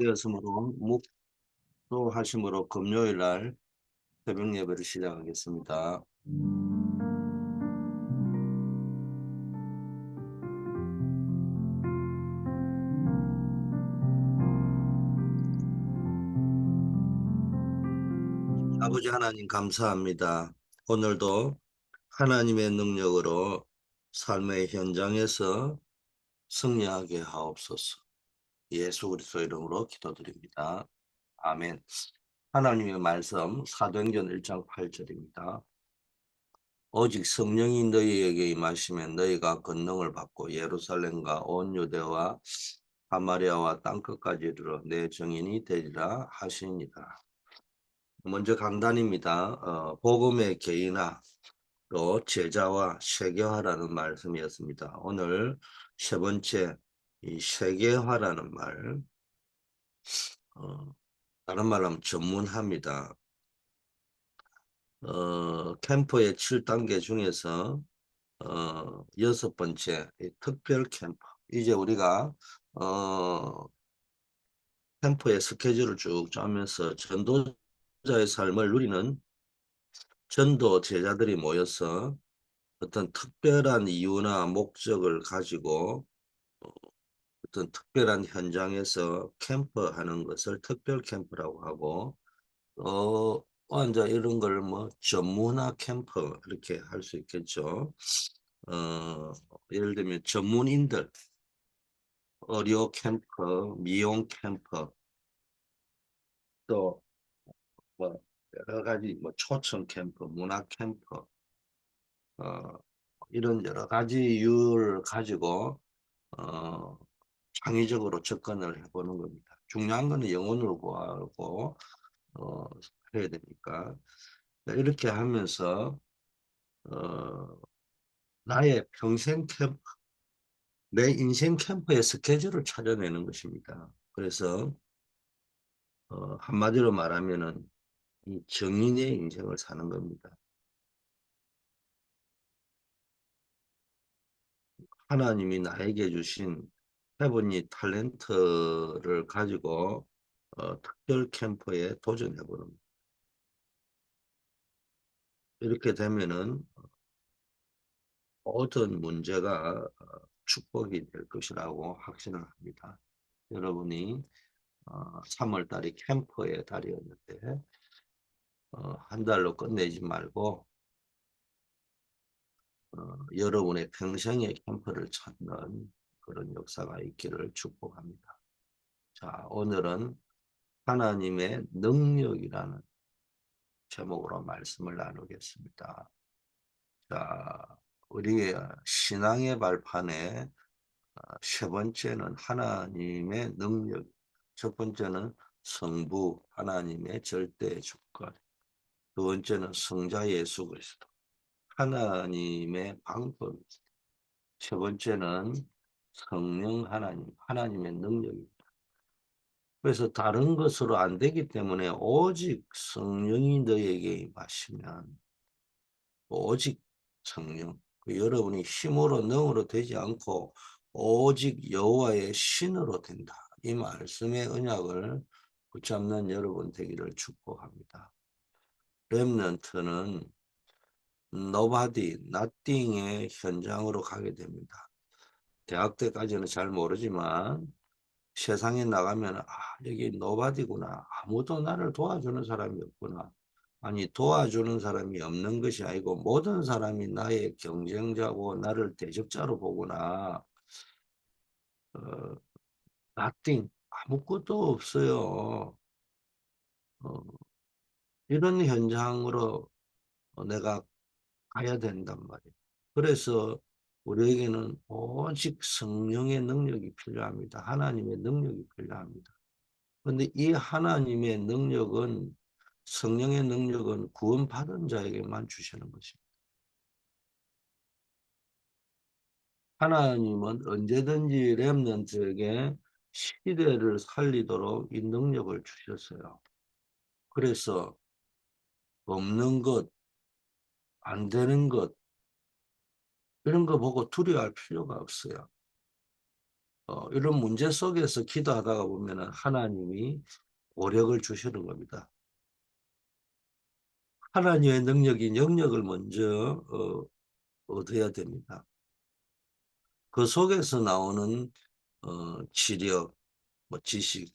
되었으므로 묵도하심으로 금요일 날 새벽 예배를 시작하겠습니다. 아버지 하나님 감사합니다. 오늘도 하나님의 능력으로 삶의 현장에서 승리하게 하옵소서. 예수 그리스도 이름으로 기도드립니다. 아멘. 하나님의 말씀 사도행전 1장 8절입니다. 오직 성령이 너희에게 임하시면 너희가 권능을 받고 예루살렘과 온 유대와 사마리아와 땅끝까지 이르러 내 증인이 되리라 하시니라. 먼저 강단입니다. 복음의 개인화로 제자와 세계화라는 말씀이었습니다. 오늘 세 번째 이 세계화라는 말, 다른 말로 하면 전문화입니다. 캠프의 7단계 중에서 여섯 번째 특별 캠프. 이제 우리가 캠프의 스케줄을 쭉 짜면서 전도자의 삶을 누리는 전도 제자들이 모여서 어떤 특별한 이유나 목적을 가지고 어떤 특별한 현장에서 캠프하는 것을 특별 캠프라고 하고, 완전 이런 걸 뭐 전문화 캠프 이렇게 할 수 있겠죠. 예를 들면 전문인들, 의료 캠프, 미용 캠프, 또 뭐 여러 가지 뭐 초청 캠프, 문화 캠프, 어, 이런 여러 가지 이유를 가지고 어, 창의적으로 접근을 해보는 겁니다. 중요한 거는 영혼을 구하고 어, 해야 되니까 이렇게 하면서 어, 나의 평생 캠프, 내 인생 캠프의 스케줄을 찾아내는 것입니다. 그래서 한마디로 말하면은 이 정인의 인생을 사는 겁니다. 하나님이 나에게 주신 해보니 탤런트를 가지고 특별 캠프에 도전해보는 거예요. 이렇게 되면은 모든 문제가 축복이 될 것이라고 확신을 합니다. 여러분이 3월 달이 캠프의 달이었는데 한 달로 끝내지 말고 여러분의 평생의 캠프를 찾는 그런 역사가 있기를 축복합니다. 자, 오늘은 하나님의 능력이라는 제목으로 말씀을 나누겠습니다. 자, 우리의 신앙의 발판에 세 번째는 하나님의 능력, 첫 번째는 성부, 하나님의 절대 주권, 두 번째는 성자 예수 그리스도, 하나님의 방법, 세 번째는 성령 하나님, 하나님의 능력입니다. 그래서 다른 것으로 안 되기 때문에 오직 성령이 너에게 임하시면 오직 성령, 여러분이 힘으로 능으로 되지 않고 오직 여호와의 신으로 된다. 이 말씀의 언약을 붙잡는 여러분 되기를 축복합니다. 렘넌트는 nobody, nothing의 현장으로 가게 됩니다. 대학 때까지는 잘 모르지만 세상에 나가면 여기 nobody구나. 아무도 나를 도와주는 사람이 없구나. 아니 도와주는 사람이 없는 것이 아니고 모든 사람이 나의 경쟁자고 나를 대적자로 보구나. 어, nothing, 아무것도 없어요. 어, 이런 현장으로 내가 가야 된단 말이에요. 그래서 우리에게는 오직 성령의 능력이 필요합니다. 하나님의 능력이 필요합니다. 그런데 이 하나님의 능력은, 성령의 능력은 구원받은 자에게만 주시는 것입니다. 하나님은 언제든지 렘넌트에게 시대를 살리도록 이 능력을 주셨어요. 그래서 없는 것, 안 되는 것, 이런 거 보고 두려워할 필요가 없어요. 이런 문제 속에서 기도하다가 보면은 하나님이 오력을 주시는 겁니다. 하나님의 능력이 영역을 먼저 얻어야 됩니다. 그 속에서 나오는 지력, 뭐 지식,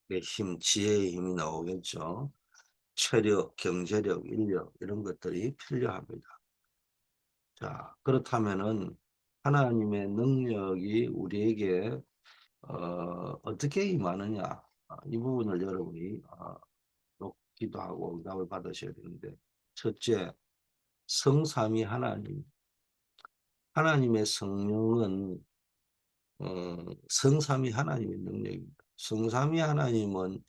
의 힘, 지혜의 힘이 나오겠죠. 체력, 경제력, 인력 이런 것들이 필요합니다. 자, 그렇다면은 하나님의 능력이 우리에게 어떻게 임하느냐, 이 부분을 여러분이 기도하고 응답을 받으셔야 되는데, 첫째, 성삼위 하나님, 하나님의 성령은 성삼위 하나님의 능력입니다. 성삼위 하나님은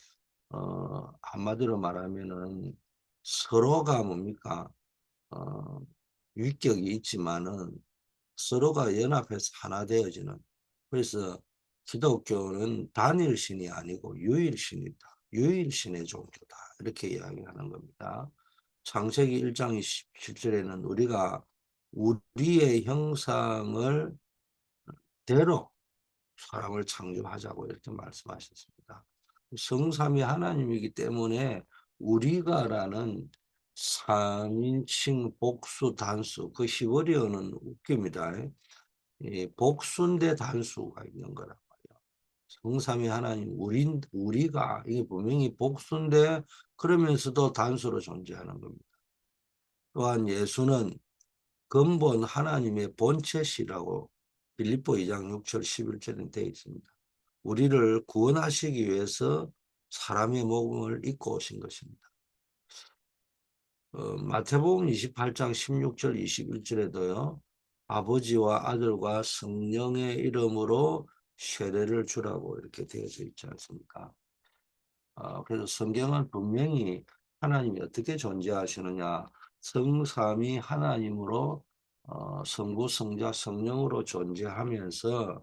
한마디로 말하면은 서로가 뭡니까? 어, 위격이 있지만은 서로가 연합해서 하나 되어지는. 그래서 기독교는 단일신이 아니고 유일신이다. 유일신의 종교다. 이렇게 이야기하는 겁니다. 창세기 1장 27절에는 우리가 우리의 형상을 대로 사람을 창조하자고 이렇게 말씀하셨습니다. 성삼위 하나님이기 때문에 우리가라는 3인칭 복수 단수, 그 히브리어는 웃깁니다. 이 복수인데 단수가 있는 거란 말이에요. 성삼위 하나님, 우리가 이게 분명히 복수인데 그러면서도 단수로 존재하는 겁니다. 또한 예수는 근본 하나님의 본체시라고 빌립보 2장 6절 11절에 되어 있습니다. 우리를 구원하시기 위해서 사람의 몸을 입고 오신 것입니다. 마태복음 28장 16절 21절에도요. 아버지와 아들과 성령의 이름으로 세례를 주라고 이렇게 되어져 있지 않습니까? 그래서 성경은 분명히 하나님이 어떻게 존재하시느냐, 성삼위 하나님으로 성부, 성자, 성령으로 존재하면서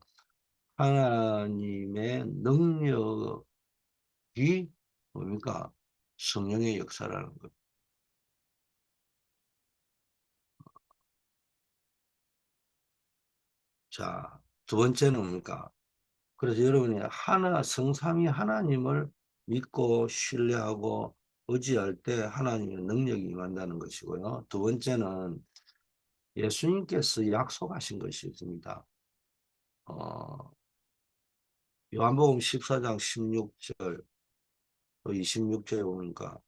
하나님의 능력이 뭡니까? 성령의 역사라는 것. 자, 두 번째는 뭡니까? 그래서 여러분이 성삼위 하나님을 믿고 신뢰하고 의지할 때 하나님의 능력이 임한다는 것이고요. 두 번째는 예수님께서 약속하신 것이 있습니다. 어, 요한복음 14장 16절 또 26절에 보니까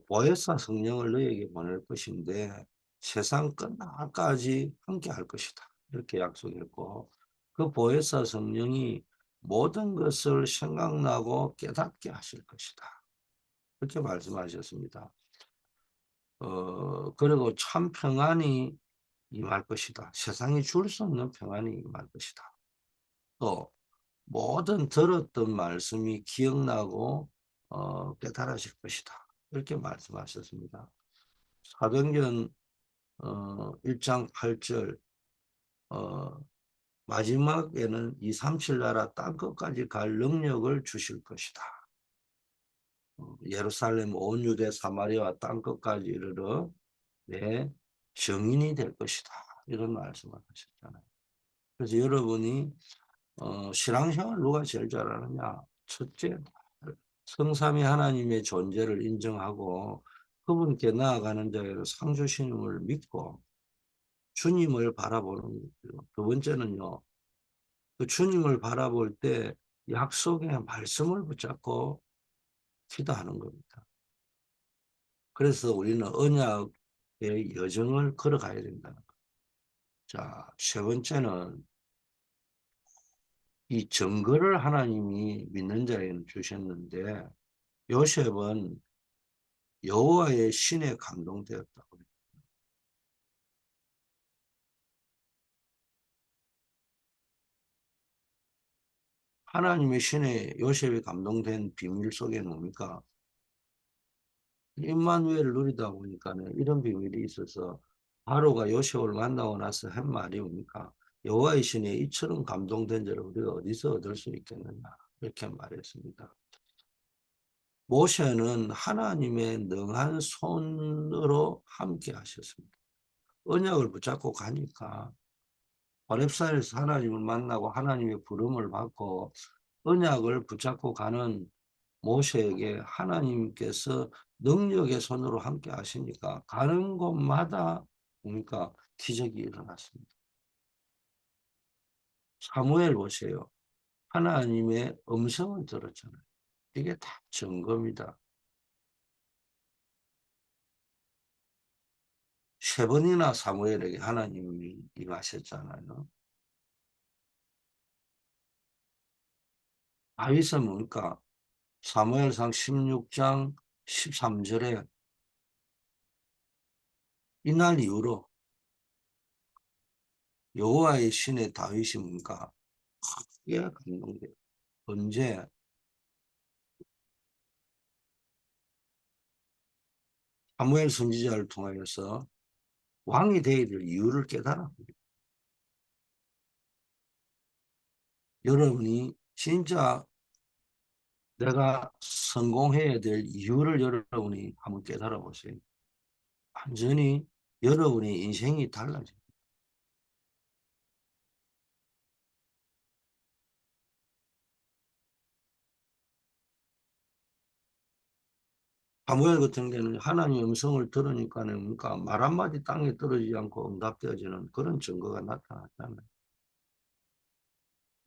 보혜사 성령을 너에게 보낼 것인데 세상 끝날까지 함께 할 것이다. 이렇게 약속했고 그 보혜사 성령이 모든 것을 생각나고 깨닫게 하실 것이다. 그렇게 말씀하셨습니다. 그리고 참 평안이 임할 것이다. 세상이 줄 수 없는 평안이 임할 것이다. 또 모든 들었던 말씀이 기억나고 깨달으실 것이다. 이렇게 말씀하셨습니다. 사도행전 1장 8절 어, 마지막에는 237 나라 땅끝까지 갈 능력을 주실 것이다. 예루살렘 온 유대 사마리아 땅끝까지 이르러 내 증인이 될 것이다. 이런 말씀을 하셨잖아요. 그래서 여러분이 신앙생활 누가 제일 잘하느냐? 첫째, 성삼위 하나님의 존재를 인정하고 그분께 나아가는 자에게 상 주심을 믿고 주님을 바라보는 거고요. 두 번째는요. 그 주님을 바라볼 때 약속의 말씀을 붙잡고 기도하는 겁니다. 그래서 우리는 언약의 여정을 걸어가야 된다는 거예요. 자, 세 번째는 이 증거를 하나님이 믿는 자에게는 주셨는데 요셉은 여호와의 신에 감동되었다고. 하나님의 신에 요셉이 감동된 비밀 속에 뭡니까? 임마누엘을 누리다 보니까는 이런 비밀이 있어서 바로가 요셉을 만나고 나서 한 말이 뭡니까? 여호와의 신에 이처럼 감동된 자를 우리가 어디서 얻을 수 있겠느냐 이렇게 말했습니다. 모세는 하나님의 능한 손으로 함께 하셨습니다. 언약을 붙잡고 가니까 호렙산에서 하나님을 만나고 하나님의 부름을 받고 언약을 붙잡고 가는 모세에게 하나님께서 능력의 손으로 함께 하시니까 가는 곳마다 보니까 기적이 일어났습니다. 사무엘 보세요. 하나님의 음성을 들었잖아요. 이게 다 증거입니다. 3번이나 사무엘에게 하나님이 임하셨잖아요. 다윗은 뭡니까? 사무엘상 16장 13절에 이날 이후로 여호와의 신의 다윗이 뭡니까? 크게 감동돼요. 언제? 사무엘 선지자를 통하여서 왕이 되어야 될 이유를 깨달았습니다. 여러분이 진짜 내가 성공해야 될 이유를 여러분이 한번 깨달아 보세요. 완전히 여러분의 인생이 달라져요. 사무엘 같은 경우는 하나님의 음성을 들으니까는 그러니까 말 한마디 땅에 떨어지지 않고 응답되어지는 그런 증거가 나타났잖아요.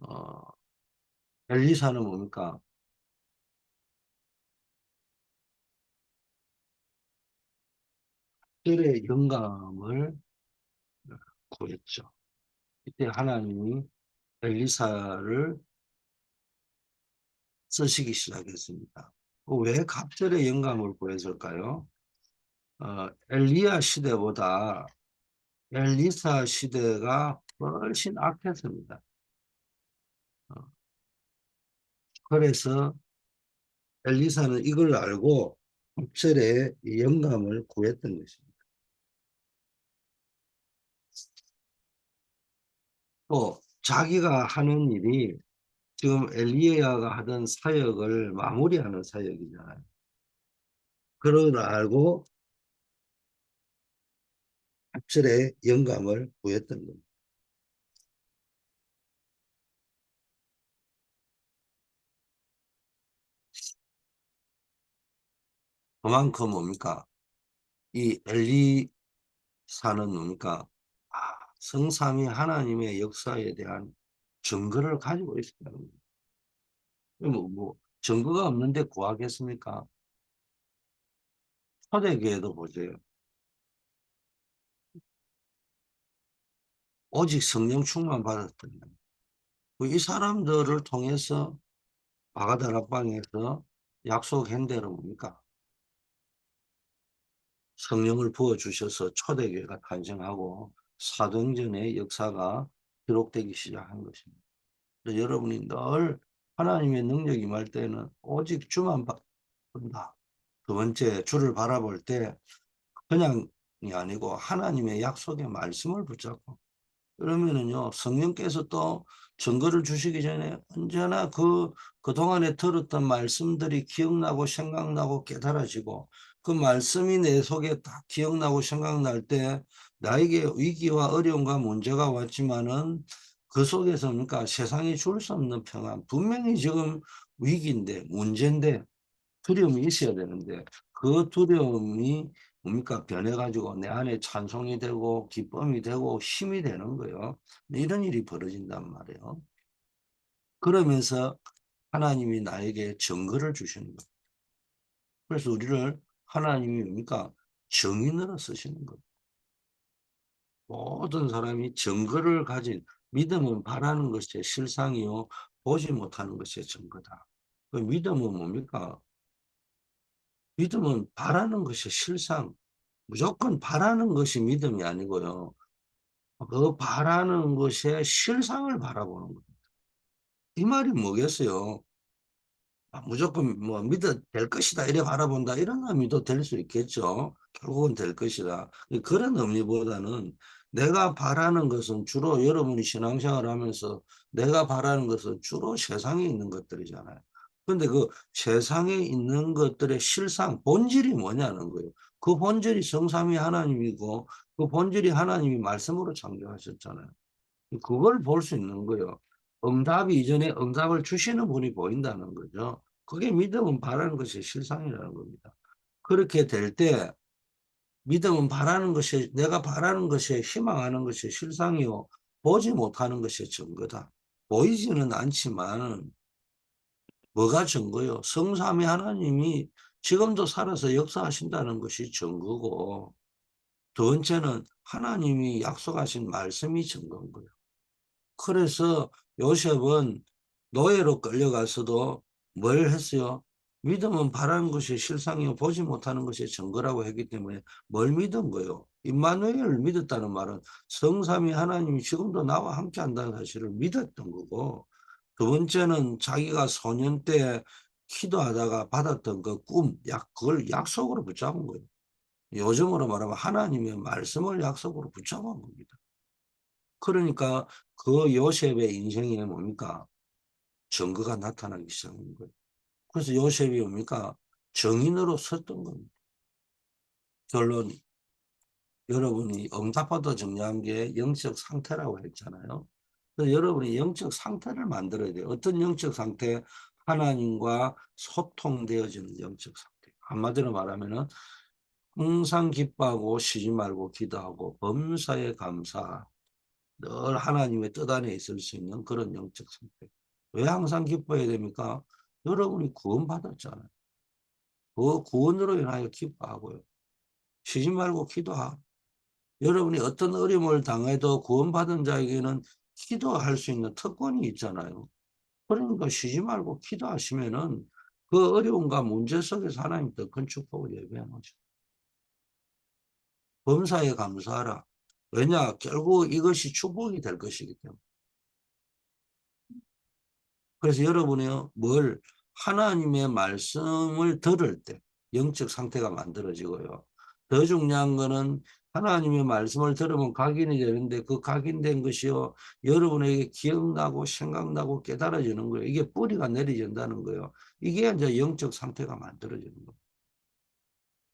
어, 엘리사는 뭡니까? 별의 영감을 구했죠. 이때 하나님이 엘리사를 쓰시기 시작했습니다. 왜 갑절의 영감을 구했을까요? 엘리야 시대보다 엘리사 시대가 훨씬 악했습니다. 어, 그래서 엘리사는 이걸 알고 갑절의 영감을 구했던 것입니다. 또 자기가 하는 일이 지금 엘리야가 하던 사역을 마무리하는 사역이잖아요. 그걸 알고 갑절의 영감을 구했던 겁니다. 그만큼 뭡니까? 이 엘리사는 뭡니까? 성삼위 하나님의 역사에 대한 증거를 가지고 있었다는 겁니다. 증거가 없는데 구하겠습니까? 초대교회도 보세요. 오직 성령 충만 받았던 겁니다. 이 사람들을 통해서 바가다락방에서 약속한 대로 뭡니까? 성령을 부어주셔서 초대교회가 탄생하고 사도행전의 역사가 기록되기 시작한 것입니다. 여러분이 늘 하나님의 능력이 임할 때는 오직 주만 본다. 두 번째, 주를 바라볼 때 그냥이 아니고 하나님의 약속의 말씀을 붙잡고 그러면은요 성령께서 또 증거를 주시기 전에 언제나 그동안에 들었던 말씀들이 기억나고 생각나고 깨달아지고 그 말씀이 내 속에 딱 기억나고 생각날 때 나에게 위기와 어려움과 문제가 왔지만은 그 속에서 그러니까 세상이 줄 수 없는 평안 분명히 지금 위기인데 문제인데 두려움이 있어야 되는데 그 두려움이 뭡니까 변해가지고 내 안에 찬송이 되고 기쁨이 되고 힘이 되는 거예요. 이런 일이 벌어진단 말이에요. 그러면서 하나님이 나에게 증거를 주시는 거예요. 그래서 우리를 하나님이 뭡니까 증인으로 쓰시는 거예요. 모든 사람이 증거를 가진 믿음은 바라는 것이 실상이요 보지 못하는 것이 증거다. 그 믿음은 뭡니까? 믿음은 바라는 것이 실상, 무조건 바라는 것이 믿음이 아니고요. 그 바라는 것의 실상을 바라보는 거예요. 이 말이 뭐겠어요? 무조건 뭐 믿어 될 것이다 이래 바라본다 이런 거 믿어 될 수 있겠죠. 결국은 될 것이다. 그런 의미보다는 내가 바라는 것은 주로 여러분이 신앙생활 하면서 내가 바라는 것은 주로 세상에 있는 것들이잖아요. 근데 그 세상에 있는 것들의 실상, 본질이 뭐냐는 거예요. 그 본질이 성삼위 하나님이고 그 본질이 하나님이 말씀으로 창조하셨잖아요. 그걸 볼 수 있는 거예요. 응답이 이전에 응답을 주시는 분이 보인다는 거죠. 그게 믿음은 바라는 것이 실상이라는 겁니다. 그렇게 될 때 믿음은 바라는 것이 내가 바라는 것이 희망하는 것이 실상이요 보지 못하는 것이 증거다. 보이지는 않지만 뭐가 증거요? 성삼위 하나님이 지금도 살아서 역사하신다는 것이 증거고 두 번째는 하나님이 약속하신 말씀이 증거인 거예요. 그래서 요셉은 노예로 끌려가서도 뭘 했어요? 믿음은 바라는 것이 실상이요 보지 못하는 것이 증거라고 했기 때문에 뭘 믿은 거예요? 임마누엘을 믿었다는 말은 성삼위 하나님이 지금도 나와 함께 한다는 사실을 믿었던 거고 두 번째는 자기가 소년 때 기도하다가 받았던 그 꿈, 그걸 약속으로 붙잡은 거예요. 요즘으로 말하면 하나님의 말씀을 약속으로 붙잡은 겁니다. 그러니까 그 요셉의 인생에 뭡니까? 증거가 나타나기 시작한 거예요. 그래서 요셉이 뭡니까? 정인으로 섰던 겁니다. 결론, 여러분이 응답하다 정리한 게 영적 상태라고 했잖아요. 그래서 여러분이 영적 상태를 만들어야 돼요. 어떤 영적 상태? 하나님과 소통되어지는 영적 상태. 한마디로 말하면은 항상 기뻐하고 쉬지 말고 기도하고 범사에 감사. 늘 하나님의 뜻 안에 있을 수 있는 그런 영적 상태. 왜 항상 기뻐해야 됩니까? 여러분이 구원받았잖아요. 그 구원으로 인하여 기뻐하고요. 쉬지 말고 기도하. 여러분이 어떤 어려움을 당해도 구원받은 자에게는 기도할 수 있는 특권이 있잖아요. 그러니까 쉬지 말고 기도하시면은 그 어려움과 문제 속에서 하나님 더 큰 축복을 예배하는 거죠. 범사에 감사하라. 왜냐? 결국 이것이 축복이 될 것이기 때문에. 그래서 여러분이요, 하나님의 말씀을 들을 때 영적 상태가 만들어지고요. 더 중요한 거는 하나님의 말씀을 들으면 각인이 되는데 그 각인된 것이요, 여러분에게 기억나고 생각나고 깨달아지는 거예요. 이게 뿌리가 내려진다는 거예요. 이게 이제 영적 상태가 만들어지는 거예요.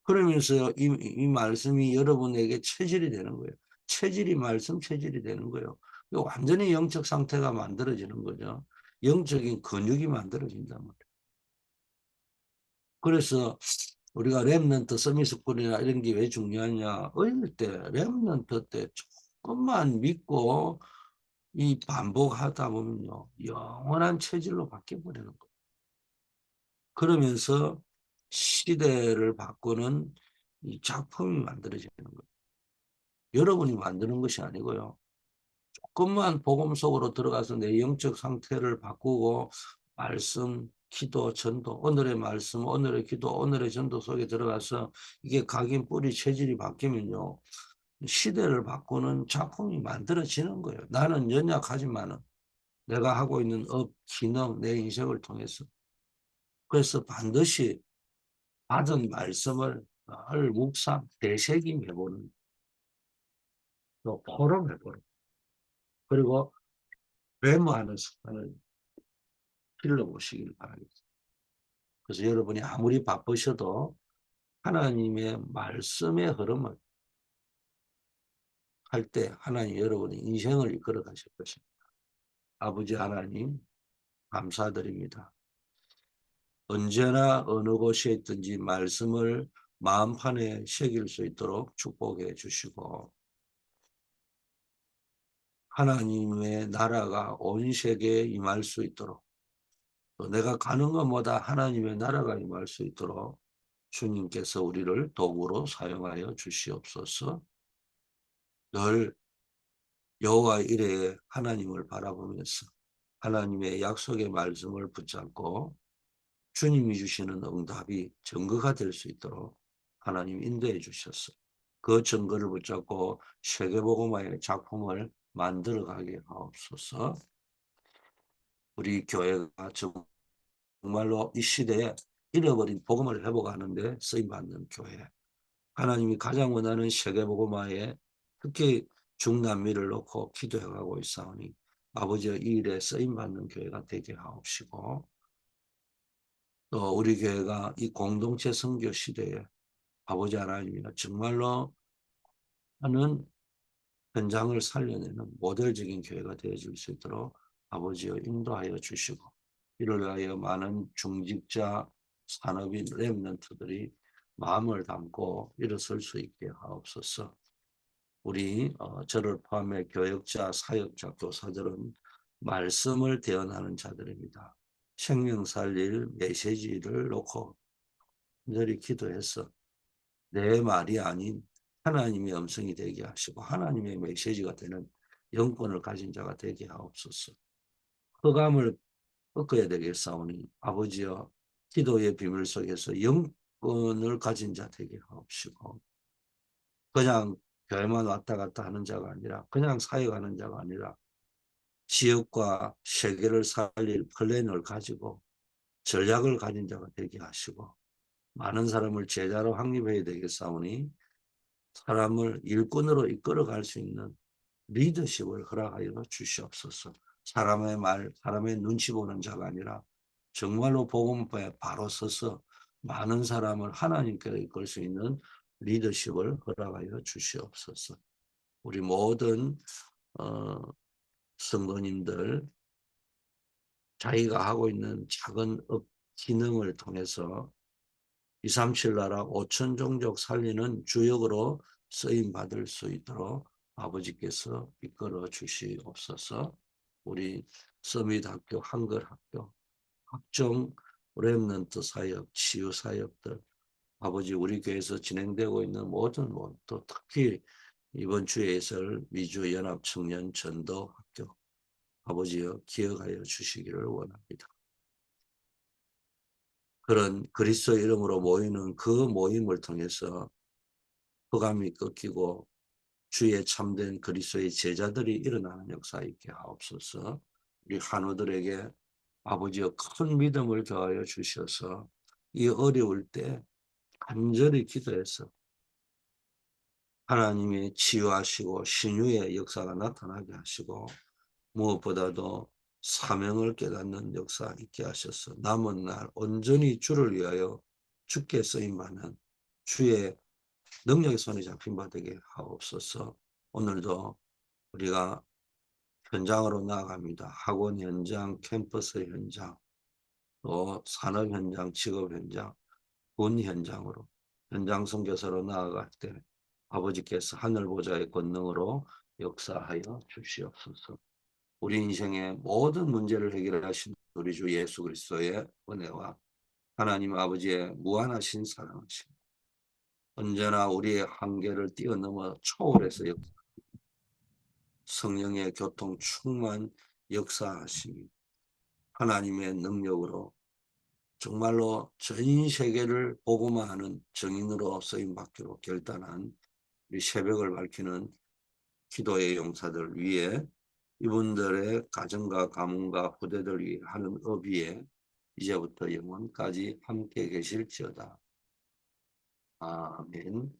그러면서 이 말씀이 여러분에게 체질이 되는 거예요. 체질이 말씀 체질이 되는 거예요. 완전히 영적 상태가 만들어지는 거죠. 영적인 근육이 만들어진단 말이에요. 그래서 우리가 렘넌트 서밋스쿨이나 이런 게 왜 중요하냐. 어릴 때 렘넌트 때 조금만 믿고 이 반복하다 보면요. 영원한 체질로 바뀌어버리는 거예요. 그러면서 시대를 바꾸는 이 작품이 만들어지는 거예요. 여러분이 만드는 것이 아니고요. 조금만 복음 속으로 들어가서 내 영적 상태를 바꾸고 말씀, 기도, 전도, 오늘의 말씀, 오늘의 기도, 오늘의 전도 속에 들어가서 이게 각인 뿌리 체질이 바뀌면요. 시대를 바꾸는 작품이 만들어지는 거예요. 나는 연약하지만은 내가 하고 있는 업, 기능, 내 인생을 통해서. 그래서 반드시 받은 말씀을 늘 묵상, 되새김해보는, 또 포럼해보는, 그리고 메모하는 습관을 길러보시길 바라겠습니다. 그래서 여러분이 아무리 바쁘셔도 하나님의 말씀의 흐름을 할 때 하나님 여러분의 인생을 이끌어 가실 것입니다. 아버지 하나님 감사드립니다. 언제나 어느 곳에 있든지 말씀을 마음판에 새길 수 있도록 축복해 주시고 하나님의 나라가 온 세계에 임할 수 있도록 또 내가 가는 것보다 하나님의 나라가 임할 수 있도록 주님께서 우리를 도구로 사용하여 주시옵소서. 늘 여호와 이레의 하나님을 바라보면서 하나님의 약속의 말씀을 붙잡고 주님이 주시는 응답이 증거가 될 수 있도록 하나님 인도해 주셨어. 그 증거를 붙잡고 세계복음화의 작품을 만들어가게 하옵소서. 우리 교회가 정말로 이 시대에 잃어버린 복음을 회복하는 데 쓰임받는 교회. 하나님이 가장 원하는 세계복음화에 특히 중남미를 놓고 기도해가고 있사오니 아버지의 이 일에 쓰임받는 교회가 되게 하옵시고 또 우리 교회가 이 공동체 선교 시대에 아버지 하나님이나 정말로 하는 현장을 살려내는 모델적인 교회가 되어질 수 있도록 아버지여 인도하여 주시고, 이를 위하여 많은 중직자 산업인 렘넌트들이 마음을 담고 일어설 수 있게 하옵소서. 우리 저를 포함해 교역자, 사역자, 교사들은 말씀을 대언하는 자들입니다. 생명 살릴 메시지를 놓고 늘 기도해서 내 말이 아닌 하나님의 음성이 되게 하시고 하나님의 메시지가 되는 영권을 가진 자가 되게 하옵소서. 흑암을 꺾어야 되겠사오니 아버지여, 기도의 비밀 속에서 영권을 가진 자 되게 하옵시고, 그냥 교회만 왔다 갔다 하는 자가 아니라, 그냥 사역하는 자가 아니라 지역과 세계를 살릴 플랜을 가지고 전략을 가진 자가 되게 하시고, 많은 사람을 제자로 확립해야 되겠사오니 사람을 일꾼으로 이끌어갈 수 있는 리더십을 허락하여 주시옵소서. 사람의 말, 사람의 눈치 보는 자가 아니라 정말로 복음에 바로 서서 많은 사람을 하나님께로 이끌 수 있는 리더십을 허락하여 주시옵소서. 우리 모든 성도님들, 자기가 하고 있는 작은 업 기능을 통해서 237 나라 5천 종족 살리는 주역으로 쓰임 받을 수 있도록 아버지께서 이끌어 주시옵소서. 우리 서밋학교, 한글학교, 각종 렘넌트 사역, 치유 사역들, 아버지 우리 교회에서 진행되고 있는 모든 또 특히 이번 주에 있을 미주 연합 청년 전도 학교, 아버지여 기억하여 주시기를 원합니다. 그런 그리스도 이름으로 모이는 그 모임을 통해서 흑암이 꺾이고 주의 참된 그리스도의 제자들이 일어나는 역사 있게 하옵소서. 우리 한우들에게 아버지여 큰 믿음을 더하여 주셔서 이 어려울 때 간절히 기도해서 하나님의 치유하시고 신유의 역사가 나타나게 하시고, 무엇보다도 사명을 깨닫는 역사 있게 하셔서 남은 날 온전히 주를 위하여 주께 쓰임받는 주의 능력의 손에 잡힌 바 되게 하옵소서. 오늘도 우리가 현장으로 나아갑니다. 학원 현장, 캠퍼스 현장, 또 산업 현장, 직업 현장, 군 현장으로, 현장 선교사로 나아갈 때 아버지께서 하늘 보좌의 권능으로 역사하여 주시옵소서. 우리 인생의 모든 문제를 해결하신 우리 주 예수 그리스도의 은혜와 하나님 아버지의 무한하신 사랑하심, 언제나 우리의 한계를 뛰어넘어 초월해서 성령의 교통 충만 역사하심이, 하나님의 능력으로 정말로 전 세계를 복음화하는 증인으로 쓰임받기로 결단한 우리 새벽을 밝히는 기도의 용사들 위에, 이분들의 가정과 가문과 후대들 위해 하는 업 위에 이제부터 영원까지 함께 계실지어다. 아멘.